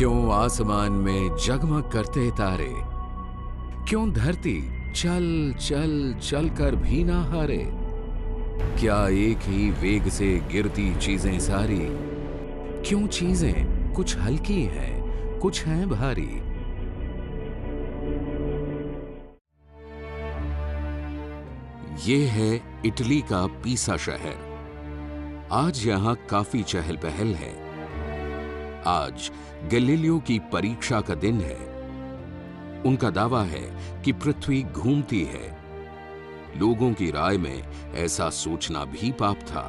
क्यों आसमान में जगमग करते तारे, क्यों धरती चल चल चल कर भी ना हारे। क्या एक ही वेग से गिरती चीजें सारी, क्यों चीजें कुछ हल्की हैं कुछ हैं भारी। ये है इटली का पीसा शहर। आज यहां काफी चहल पहल है। आज गैलीलियो की परीक्षा का दिन है। उनका दावा है कि पृथ्वी घूमती है। लोगों की राय में ऐसा सोचना भी पाप था।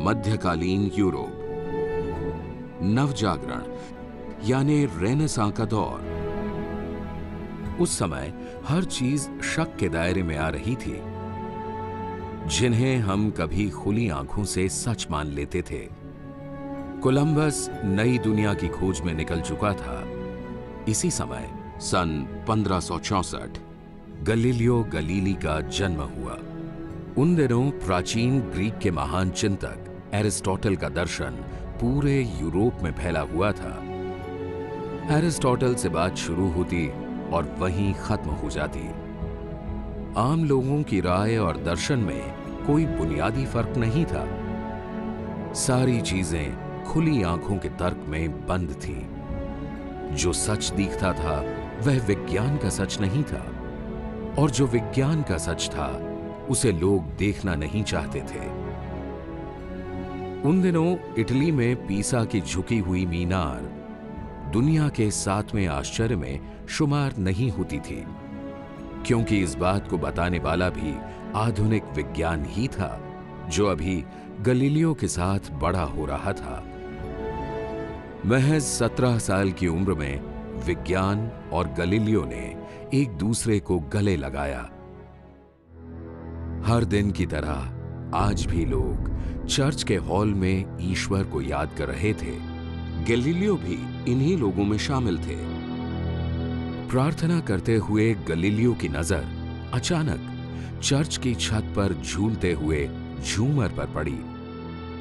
मध्यकालीन यूरोप, नवजागरण यानी रेनेसां का दौर। उस समय हर चीज शक के दायरे में आ रही थी, जिन्हें हम कभी खुली आंखों से सच मान लेते थे। कोलंबस नई दुनिया की खोज में निकल चुका था। इसी समय सन 1564 गैलीलियो गलीली का जन्म हुआ। उन दिनों प्राचीन ग्रीक के महान चिंतक एरिस्टोटल का दर्शन पूरे यूरोप में फैला हुआ था। एरिस्टोटल से बात शुरू होती और वहीं खत्म हो जाती। आम लोगों की राय और दर्शन में कोई बुनियादी फर्क नहीं था। सारी चीजें खुली आंखों के तर्क में बंद थी। जो सच दिखता था वह विज्ञान का सच नहीं था, और जो विज्ञान का सच था उसे लोग देखना नहीं चाहते थे। उन दिनों इटली में पीसा की झुकी हुई मीनार दुनिया के 7वें आश्चर्य में शुमार नहीं होती थी, क्योंकि इस बात को बताने वाला भी आधुनिक विज्ञान ही था, जो अभी गैलीलियो के साथ बड़ा हो रहा था। महज 17 साल की उम्र में विज्ञान और गैलीलियो ने एक दूसरे को गले लगाया। हर दिन की तरह आज भी लोग चर्च के हॉल में ईश्वर को याद कर रहे थे। गैलीलियो भी इन्हीं लोगों में शामिल थे। प्रार्थना करते हुए गैलीलियो की नजर अचानक चर्च की छत पर झूलते हुए झूमर पर पड़ी।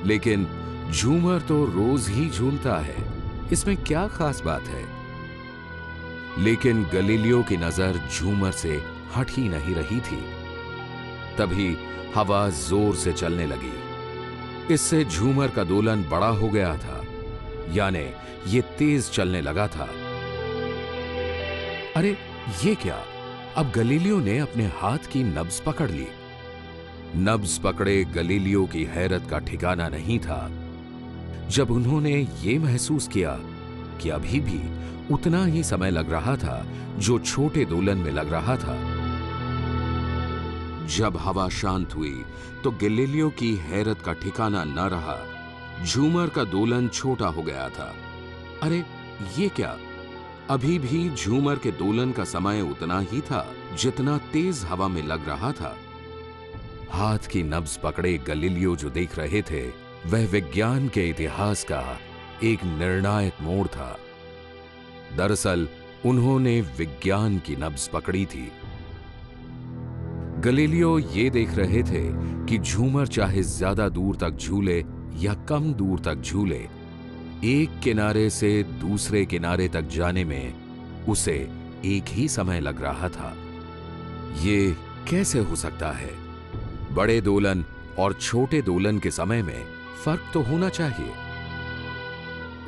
लेकिन झूमर तो रोज ही झूलता है, इसमें क्या खास बात है। लेकिन गैलीलियो की नजर झूमर से हट ही नहीं रही थी। तभी हवा जोर से चलने लगी। इससे झूमर का दोलन बड़ा हो गया था, यानी ये तेज चलने लगा था। अरे ये क्या! अब गैलीलियो ने अपने हाथ की नब्ज पकड़ ली। नब्ज पकड़े गैलीलियो की हैरत का ठिकाना नहीं था जब उन्होंने ये महसूस किया कि अभी भी उतना ही समय लग रहा था जो छोटे दोलन में लग रहा था। जब हवा शांत हुई तो गैलीलियो की हैरत का ठिकाना न रहा। झूमर का दोलन छोटा हो गया था। अरे ये क्या! अभी भी झूमर के दोलन का समय उतना ही था जितना तेज हवा में लग रहा था। हाथ की नब्ज पकड़े गैलीलियो जो देख रहे थे वह विज्ञान के इतिहास का एक निर्णायक मोड़ था। दरअसल उन्होंने विज्ञान की नब्ज पकड़ी थी। गैलीलियो ये देख रहे थे कि झूमर चाहे ज्यादा दूर तक झूले या कम दूर तक झूले, एक किनारे से दूसरे किनारे तक जाने में उसे एक ही समय लग रहा था। ये कैसे हो सकता है? बड़े दोलन और छोटे दोलन के समय में फर्क तो होना चाहिए।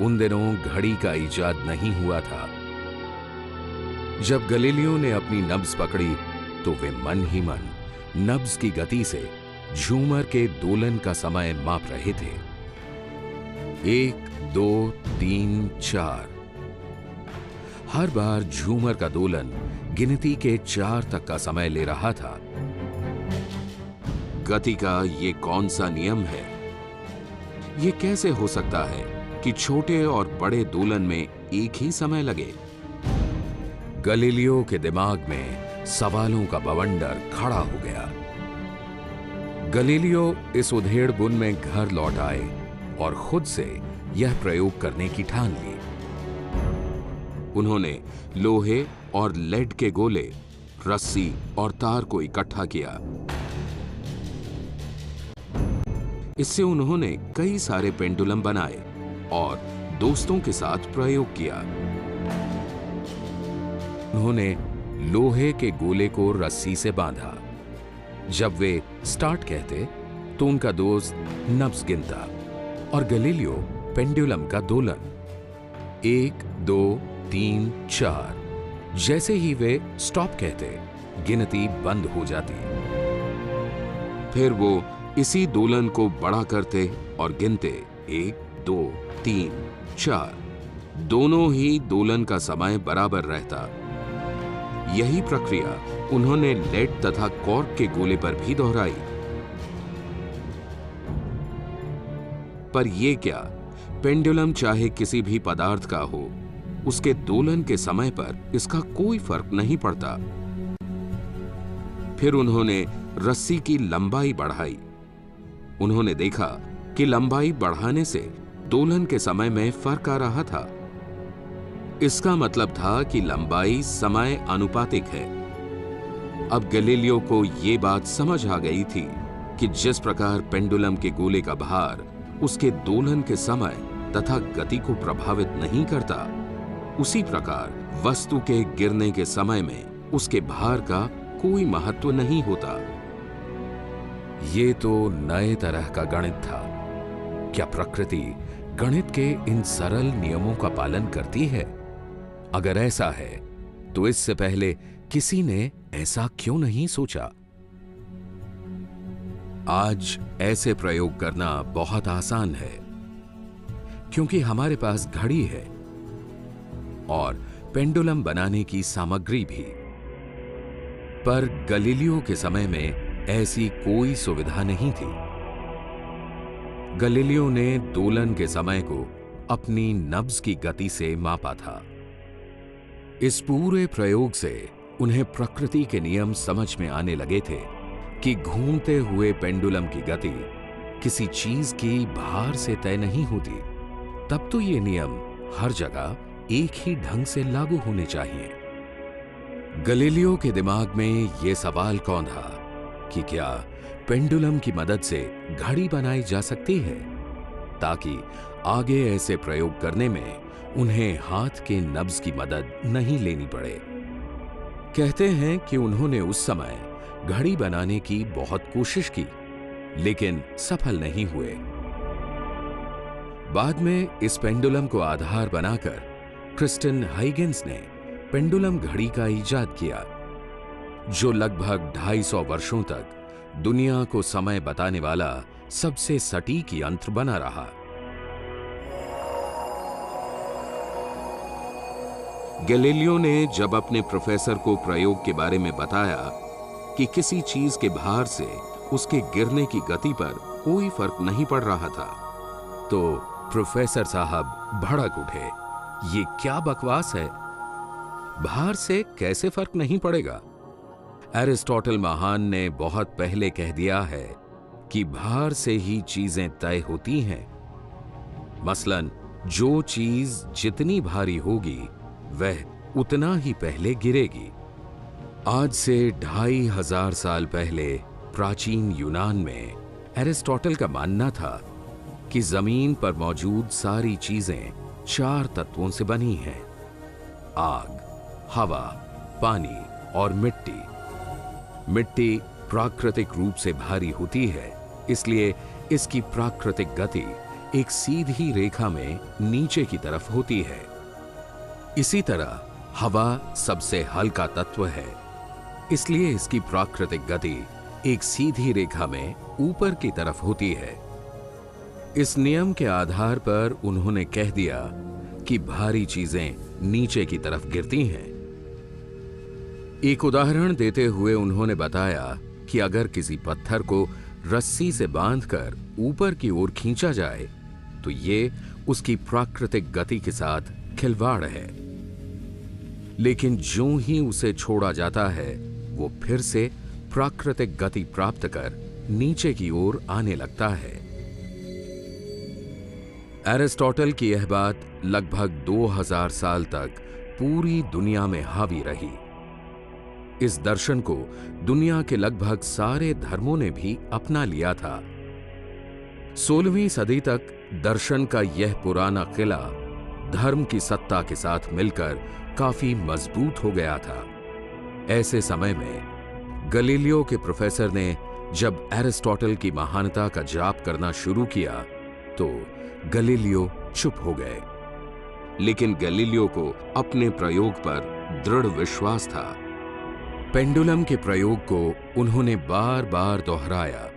उन दिनों घड़ी का इजाद नहीं हुआ था। जब गैलीलियो ने अपनी नब्ज पकड़ी तो वे मन ही मन नब्ज की गति से झूमर के दोलन का समय माप रहे थे। 1, 2, 3, 4। हर बार झूमर का दोलन गिनती के 4 तक का समय ले रहा था। गति का ये कौन सा नियम है? ये कैसे हो सकता है कि छोटे और बड़े दोलन में एक ही समय लगे? गैलीलियो के दिमाग में सवालों का बवंडर खड़ा हो गया। गैलीलियो इस उधेड़ बुन में घर लौट आए और खुद से यह प्रयोग करने की ठान ली। उन्होंने लोहे और लेड के गोले, रस्सी और तार को इकट्ठा किया। इससे उन्होंने कई सारे पेंडुलम बनाए और दोस्तों के साथ प्रयोग किया। उन्होंने लोहे के गोले को रस्सी से बांधा। जब वे स्टार्ट कहते तो उनका दोस्त नब्ज गिनता और गैलीलियो पेंडुलम का दोलन 1, 2, 3, 4। जैसे ही वे स्टॉप कहते गिनती बंद हो जाती। फिर वो इसी दोलन को बड़ा करते और गिनते 1, 2, 3, 4। दोनों ही दोलन का समय बराबर रहता। यही प्रक्रिया उन्होंने लेड तथा कॉर्क के गोले पर भी दोहराई। पर यह क्या, पेंडुलम चाहे किसी भी पदार्थ का हो, उसके दोलन के समय पर इसका कोई फर्क नहीं पड़ता। फिर उन्होंने रस्सी की लंबाई बढ़ाई। उन्होंने देखा कि लंबाई बढ़ाने से दोलन के समय में फर्क आ रहा था। इसका मतलब था कि लंबाई समय अनुपातिक है। अब गैलीलियो को यह बात समझ आ गई थी कि जिस प्रकार पेंडुलम के गोले का भार उसके दोलन के समय तथा गति को प्रभावित नहीं करता, उसी प्रकार वस्तु के गिरने के समय में उसके भार का कोई महत्व नहीं होता। ये तो नए तरह का गणित था। क्या प्रकृति गणित के इन सरल नियमों का पालन करती है? अगर ऐसा है तो इससे पहले किसी ने ऐसा क्यों नहीं सोचा? आज ऐसे प्रयोग करना बहुत आसान है क्योंकि हमारे पास घड़ी है और पेंडुलम बनाने की सामग्री भी। पर गैलीलियो के समय में ऐसी कोई सुविधा नहीं थी। गैलीलियो ने दोलन के समय को अपनी नब्ज की गति से मापा था। इस पूरे प्रयोग से उन्हें प्रकृति के नियम समझ में आने लगे थे कि घूमते हुए पेंडुलम की गति किसी चीज की भार से तय नहीं होती। तब तो ये नियम हर जगह एक ही ढंग से लागू होने चाहिए। गैलीलियो के दिमाग में यह सवाल कौंधा कि क्या पेंडुलम की मदद से घड़ी बनाई जा सकती है, ताकि आगे ऐसे प्रयोग करने में उन्हें हाथ के नब्ज की मदद नहीं लेनी पड़े। कहते हैं कि उन्होंने उस समय घड़ी बनाने की बहुत कोशिश की, लेकिन सफल नहीं हुए। बाद में इस पेंडुलम को आधार बनाकर क्रिस्टियन हाइगेंस ने पेंडुलम घड़ी का इजाद किया, जो लगभग 250 वर्षों तक दुनिया को समय बताने वाला सबसे सटीक यंत्र बना रहा। गैलीलियो ने जब अपने प्रोफेसर को प्रयोग के बारे में बताया कि किसी चीज के भार से उसके गिरने की गति पर कोई फर्क नहीं पड़ रहा था, तो प्रोफेसर साहब भड़क उठे। ये क्या बकवास है? भार से कैसे फर्क नहीं पड़ेगा? एरिस्टोटल महान ने बहुत पहले कह दिया है कि भार से ही चीजें तय होती हैं। मसलन जो चीज जितनी भारी होगी वह उतना ही पहले गिरेगी। आज से 2500 साल पहले प्राचीन यूनान में एरिस्टोटल का मानना था कि जमीन पर मौजूद सारी चीजें 4 तत्वों से बनी हैं: आग, हवा, पानी और मिट्टी। मिट्टी प्राकृतिक रूप से भारी होती है, इसलिए इसकी प्राकृतिक गति एक सीधी रेखा में नीचे की तरफ होती है। इसी तरह हवा सबसे हल्का तत्व है, इसलिए इसकी प्राकृतिक गति एक सीधी रेखा में ऊपर की तरफ होती है। इस नियम के आधार पर उन्होंने कह दिया कि भारी चीजें नीचे की तरफ गिरती हैं। एक उदाहरण देते हुए उन्होंने बताया कि अगर किसी पत्थर को रस्सी से बांधकर ऊपर की ओर खींचा जाए तो ये उसकी प्राकृतिक गति के साथ खिलवाड़ है, लेकिन ज्यों ही उसे छोड़ा जाता है वो फिर से प्राकृतिक गति प्राप्त कर नीचे की ओर आने लगता है। एरिस्टोटल की यह बात लगभग 2000 साल तक पूरी दुनिया में हावी रही। इस दर्शन को दुनिया के लगभग सारे धर्मों ने भी अपना लिया था। 16वीं सदी तक दर्शन का यह पुराना किला धर्म की सत्ता के साथ मिलकर काफी मजबूत हो गया था। ऐसे समय में गलीलियो के प्रोफेसर ने जब एरिस्टोटल की महानता का जाप करना शुरू किया तो गलीलियो चुप हो गए। लेकिन गलीलियो को अपने प्रयोग पर दृढ़ विश्वास था। पेंडुलम के प्रयोग को उन्होंने बार बार दोहराया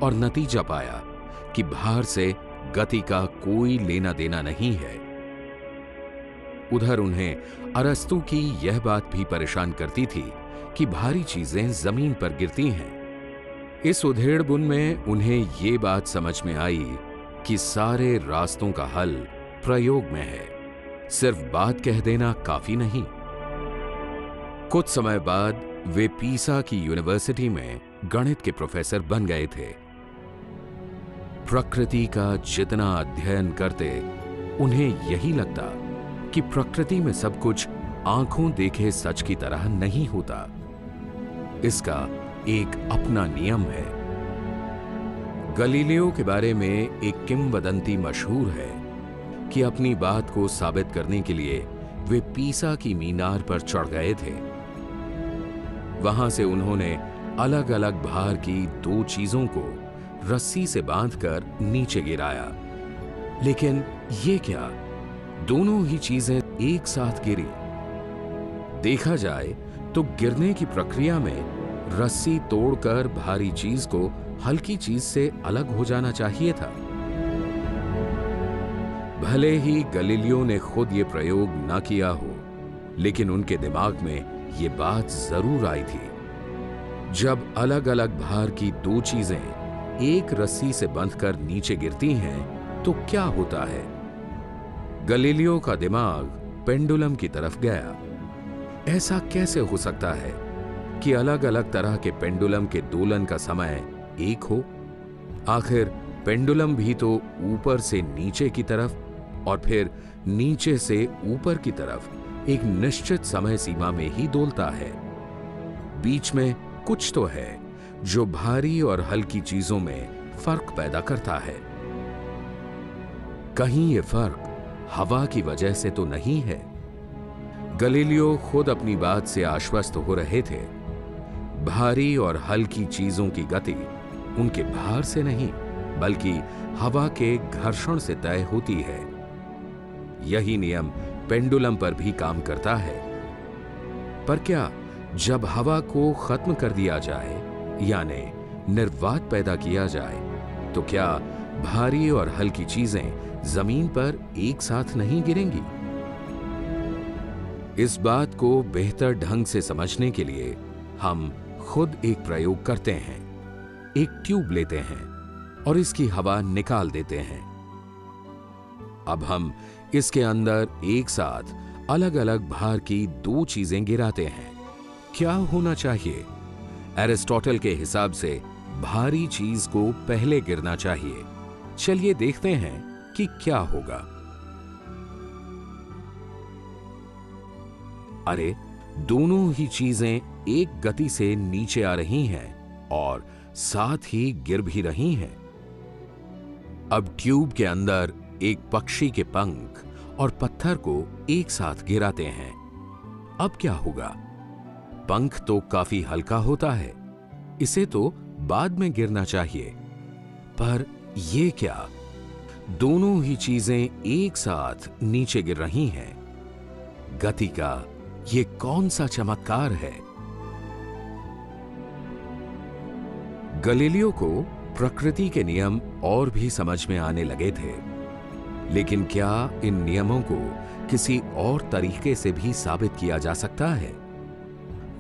और नतीजा पाया कि भार से गति का कोई लेना देना नहीं है। उधर उन्हें अरस्तु की यह बात भी परेशान करती थी कि भारी चीजें जमीन पर गिरती हैं। इस उधेड़बुन में उन्हें ये बात समझ में आई कि सारे रास्तों का हल प्रयोग में है, सिर्फ बात कह देना काफी नहीं। कुछ समय बाद वे पीसा की यूनिवर्सिटी में गणित के प्रोफेसर बन गए थे। प्रकृति का जितना अध्ययन करते उन्हें यही लगता कि प्रकृति में सब कुछ आंखों देखे सच की तरह नहीं होता। इसका एक अपना नियम है। गलीलियो के बारे में एक किंवदंती मशहूर है कि अपनी बात को साबित करने के लिए वे पीसा की मीनार पर चढ़ गए थे। वहां से उन्होंने अलग अलग भार की 2 चीजों को रस्सी से बांधकर नीचे गिराया। लेकिन ये क्या, दोनों ही चीजें एक साथ गिरी। देखा जाए तो गिरने की प्रक्रिया में रस्सी तोड़कर भारी चीज को हल्की चीज से अलग हो जाना चाहिए था। भले ही गलीलियो ने खुद ये प्रयोग ना किया हो, लेकिन उनके दिमाग में ये बात जरूर आई थी। जब अलग अलग भार की 2 चीजें एक रस्सी से बंधकर नीचे गिरती हैं, तो क्या होता है? गलीलियो का दिमाग पेंडुलम की तरफ गया। ऐसा कैसे हो सकता है कि अलग अलग तरह के पेंडुलम के दोलन का समय एक हो? आखिर पेंडुलम भी तो ऊपर से नीचे की तरफ और फिर नीचे से ऊपर की तरफ एक निश्चित समय सीमा में ही डोलता है। बीच में कुछ तो है जो भारी और हल्की चीजों में फर्क पैदा करता है। कहीं ये फर्क हवा की वजह से तो नहीं है? गलीलियो खुद अपनी बात से आश्वस्त हो रहे थे। भारी और हल्की चीजों की गति उनके भार से नहीं, बल्कि हवा के घर्षण से तय होती है। यही नियम पेंडुलम पर भी काम करता है। पर क्या जब हवा को खत्म कर दिया जाए, यानी निर्वात पैदा किया जाए, तो क्या भारी और हल्की चीजें जमीन पर एक साथ नहीं गिरेंगी? इस बात को बेहतर ढंग से समझने के लिए हम खुद एक प्रयोग करते हैं। एक ट्यूब लेते हैं और इसकी हवा निकाल देते हैं। अब हम इसके अंदर एक साथ अलग अलग भार की 2 चीजें गिराते हैं। क्या होना चाहिए? एरिस्टोटल के हिसाब से भारी चीज को पहले गिरना चाहिए। चलिए देखते हैं कि क्या होगा। अरे, दोनों ही चीजें एक गति से नीचे आ रही हैं और साथ ही गिर भी रही हैं। अब ट्यूब के अंदर एक पक्षी के पंख और पत्थर को एक साथ गिराते हैं। अब क्या होगा? पंख तो काफी हल्का होता है, इसे तो बाद में गिरना चाहिए। पर यह क्या, दोनों ही चीजें एक साथ नीचे गिर रही हैं। गति का ये कौन सा चमत्कार है? गलीलियो को प्रकृति के नियम और भी समझ में आने लगे थे, लेकिन क्या इन नियमों को किसी और तरीके से भी साबित किया जा सकता है?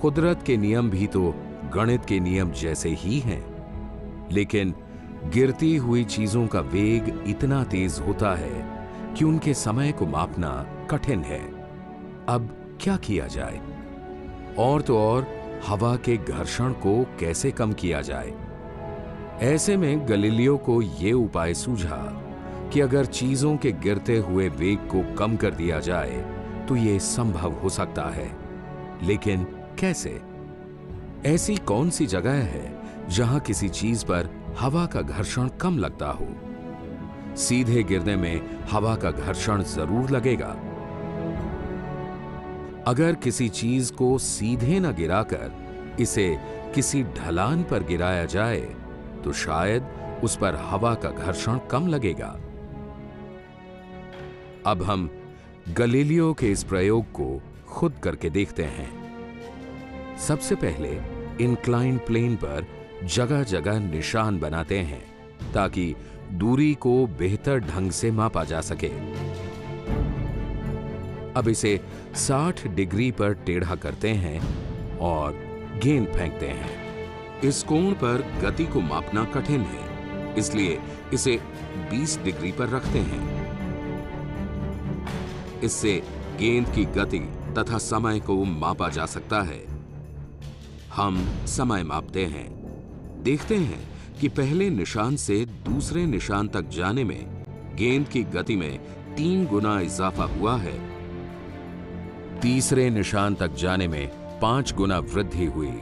कुदरत के नियम भी तो गणित के नियम जैसे ही हैं, लेकिन गिरती हुई चीजों का वेग इतना तेज होता है कि उनके समय को मापना कठिन है। अब क्या किया जाए? और तो और हवा के घर्षण को कैसे कम किया जाए? ऐसे में गलीलियो को यह उपाय सूझा कि अगर चीजों के गिरते हुए वेग को कम कर दिया जाए तो यह संभव हो सकता है। लेकिन कैसे? ऐसी कौन सी जगह है जहां किसी चीज पर हवा का घर्षण कम लगता हो। सीधे गिरने में हवा का घर्षण जरूर लगेगा। अगर किसी चीज को सीधे न गिराकर इसे किसी ढलान पर गिराया जाए तो शायद उस पर हवा का घर्षण कम लगेगा। अब हम गैलीलियो के इस प्रयोग को खुद करके देखते हैं। सबसे पहले इंक्लाइन प्लेन पर जगह जगह निशान बनाते हैं ताकि दूरी को बेहतर ढंग से मापा जा सके। अब इसे 60 डिग्री पर टेढ़ा करते हैं और गेंद फेंकते हैं। इस कोण पर गति को मापना कठिन है, इसलिए इसे 20 डिग्री पर रखते हैं। इससे गेंद की गति तथा समय को मापा जा सकता है। हम समय मापते हैं। देखते हैं कि पहले निशान से दूसरे निशान तक जाने में गेंद की गति में 3 गुना इजाफा हुआ है। तीसरे निशान तक जाने में 5 गुना वृद्धि हुई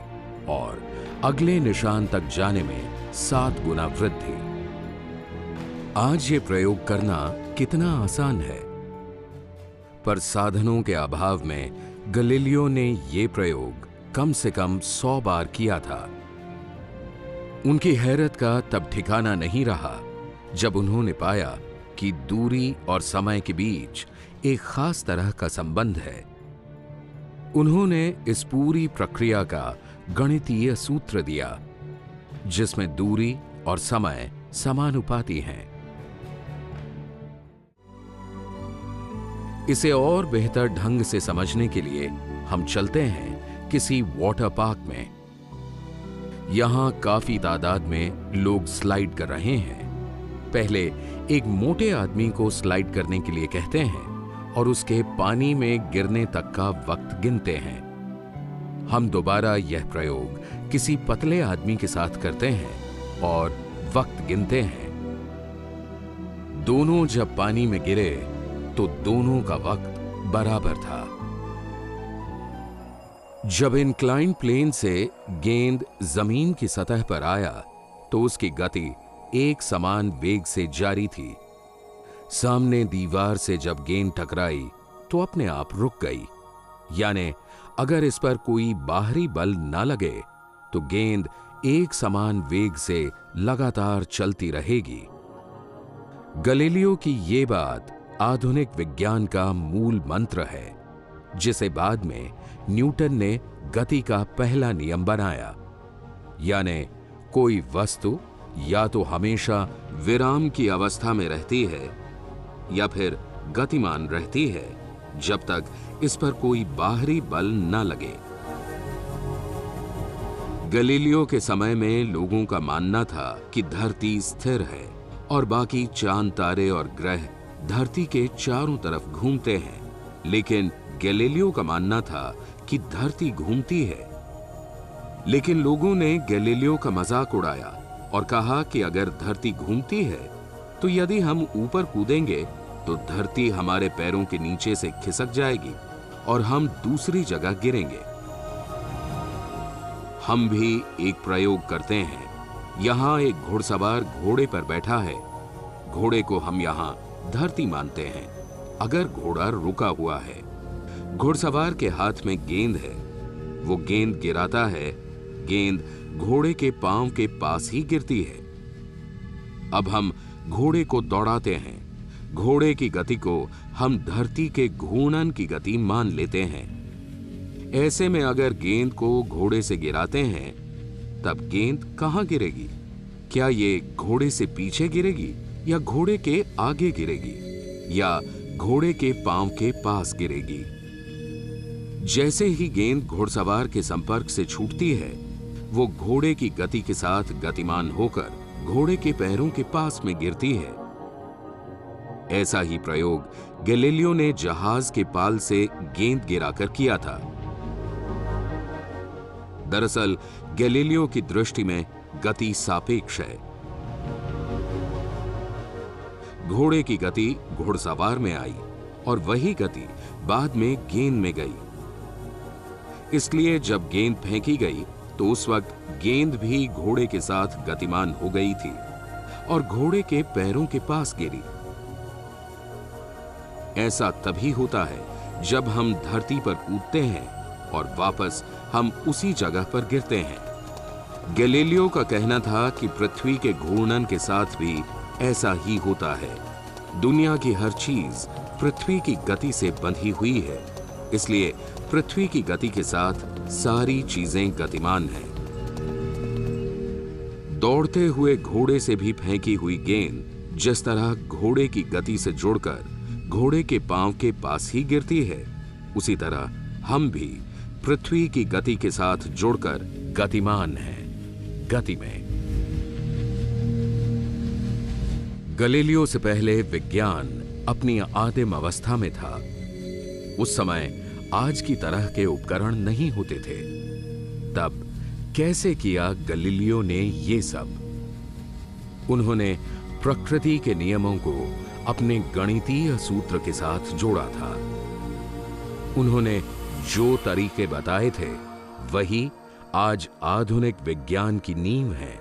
और अगले निशान तक जाने में 7 गुना वृद्धि। आज ये प्रयोग करना कितना आसान है, पर साधनों के अभाव में गैलीलियो ने यह प्रयोग कम से कम 100 बार किया था। उनकी हैरत का तब ठिकाना नहीं रहा जब उन्होंने पाया कि दूरी और समय के बीच एक खास तरह का संबंध है। उन्होंने इस पूरी प्रक्रिया का गणितीय सूत्र दिया जिसमें दूरी और समय समानुपाती हैं। इसे और बेहतर ढंग से समझने के लिए हम चलते हैं किसी वाटर पार्क में। यहां काफी तादाद में लोग स्लाइड कर रहे हैं। पहले एक मोटे आदमी को स्लाइड करने के लिए कहते हैं और उसके पानी में गिरने तक का वक्त गिनते हैं। हम दोबारा यह प्रयोग किसी पतले आदमी के साथ करते हैं और वक्त गिनते हैं। दोनों जब पानी में गिरे तो दोनों का वक्त बराबर था। जब इंक्लाइन प्लेन से गेंद जमीन की सतह पर आया तो उसकी गति एक समान वेग से जारी थी। सामने दीवार से जब गेंद टकराई तो अपने आप रुक गई, यानी अगर इस पर कोई बाहरी बल न लगे तो गेंद एक समान वेग से लगातार चलती रहेगी। गैलीलियो की ये बात आधुनिक विज्ञान का मूल मंत्र है, जिसे बाद में न्यूटन ने गति का पहला नियम बनाया, यानी कोई वस्तु या तो हमेशा विराम की अवस्था में रहती है या फिर गतिमान रहती है जब तक इस पर कोई बाहरी बल न लगे। गैलीलियो के समय में लोगों का मानना था कि धरती स्थिर है और बाकी चांद, तारे और ग्रह धरती के चारों तरफ घूमते हैं, लेकिन गैलीलियो का मानना था कि धरती घूमती है। लेकिन लोगों ने गैलीलियो का मजाक उड़ाया और कहा कि अगर धरती घूमती है तो यदि हम ऊपर कूदेंगे तो धरती हमारे पैरों के नीचे से खिसक जाएगी और हम दूसरी जगह गिरेंगे। हम भी एक प्रयोग करते हैं। यहां एक घुड़सवार घोड़े पर बैठा है। घोड़े को हम यहां धरती मानते हैं। अगर घोड़ा रुका हुआ है, घुड़सवार के हाथ में गेंद है, वो गेंद गिराता है, गेंद घोड़े के पांव के पास ही गिरती है। अब हम घोड़े को दौड़ाते हैं। घोड़े की गति को हम धरती के घूर्णन की गति मान लेते हैं। ऐसे में अगर गेंद को घोड़े से गिराते हैं तब गेंद कहां गिरेगी? क्या ये घोड़े से पीछे गिरेगी या घोड़े के आगे गिरेगी या घोड़े के पांव के पास गिरेगी? जैसे ही गेंद घुड़सवार के संपर्क से छूटती है, वो घोड़े की गति के साथ गतिमान होकर घोड़े के पैरों के पास में गिरती है। ऐसा ही प्रयोग गैलीलियो ने जहाज के पाल से गेंद गिराकर किया था। दरअसल गैलीलियो की दृष्टि में गति सापेक्ष है। घोड़े की गति घुड़सवार में आई और वही गति बाद में गेंद में गई। इसलिए जब गेंद फेंकी गई तो उस वक्त गेंद भी घोड़े के साथ गतिमान हो गई थी और घोड़े के पैरों के पास गिरी। ऐसा तभी होता है जब हम धरती पर कूदते हैं और वापस हम उसी जगह पर गिरते हैं। गैलीलियो का कहना था कि पृथ्वी के घूर्णन के साथ भी ऐसा ही होता है। दुनिया की हर चीज पृथ्वी की गति से बंधी हुई है, इसलिए पृथ्वी की गति के साथ सारी चीजें गतिमान हैं। दौड़ते हुए घोड़े से भी फेंकी हुई गेंद जिस तरह घोड़े की गति से जुड़कर घोड़े के पांव के पास ही गिरती है, उसी तरह हम भी पृथ्वी की गति के साथ जुड़कर गतिमान हैं, गति में। गैलीलियो से पहले विज्ञान अपनी आदिम अवस्था में था। उस समय आज की तरह के उपकरण नहीं होते थे। तब कैसे किया गैलीलियो ने ये सब? उन्होंने प्रकृति के नियमों को अपने गणितीय सूत्र के साथ जोड़ा था। उन्होंने जो तरीके बताए थे वही आज आधुनिक विज्ञान की नींव है।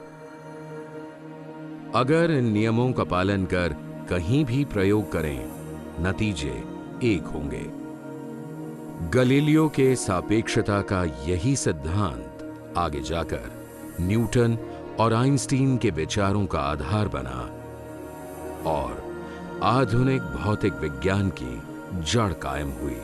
अगर इन नियमों का पालन कर कहीं भी प्रयोग करें, नतीजे एक होंगे। गैलीलियो के सापेक्षता का यही सिद्धांत आगे जाकर न्यूटन और आइंस्टीन के विचारों का आधार बना और आधुनिक भौतिक विज्ञान की जड़ कायम हुई।